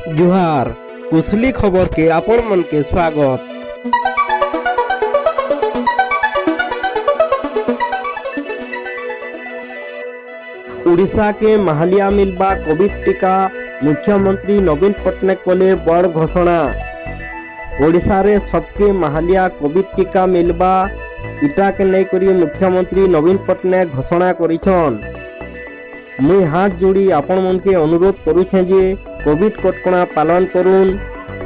जुहार कुशली खबर के आपण मन के स्वागत। उड़ीसा के महालिया मिलबा कोविड टीका मुख्यमंत्री नवीन पट्टनायक कले बड़ घोषणा। ओडिशा रे सबके महालिया कोविड टीका मिलबा इटा के नहीं करी मुख्यमंत्री नवीन पट्टनायक घोषणा करिछन। मुई हाथ जोड़ी आपण मन के अनुरोध करूछे जे कोविड कटकणा पालन करून।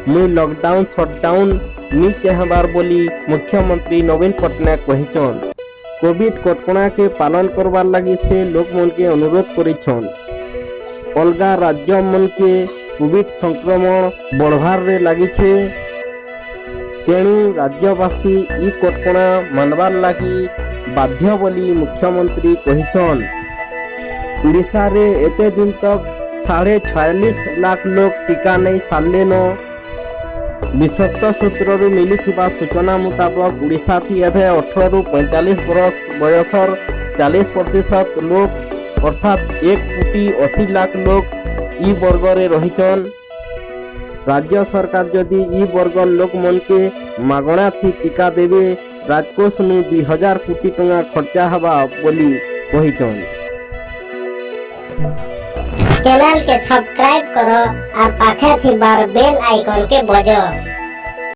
मुई लॉकडाउन शटडाउन नी चाहबार बोली मुख्यमंत्री नवीन पट्टनायक कहिछन। कोविड कटकणा के पालन करबार लगी से लोक मन के अनुरोध करिछन। अलगा राज्य मन के कोविड संक्रमण बढ़वार रे लगी छे, तेणु राज्यवासी ई कटकणा मानबार लगी बाध्य बोली मुख्यमंत्री कहिछन। उड़ीसा रे एते दिन तक 46.5 लाख लोग टीका नहीं सारे न। विश्वस्त सूत्रु मिली सूचना मुताबक उड़ीसा थी एवं 18 रु 45 बरस बयसर 40% लोग अर्थात 1,80,00,000 लोग ई वर्ग रे रहिचन। राज्य सरकार जदि ई वर्ग लोक मन के मागणा थी टीका देवे राजकोष नु 2000 कोटी टंका खर्चा हवा बोली कहिचन। चैनल के सब्सक्राइब करो और पाखे थी बार बेल आइकन के बजाओ।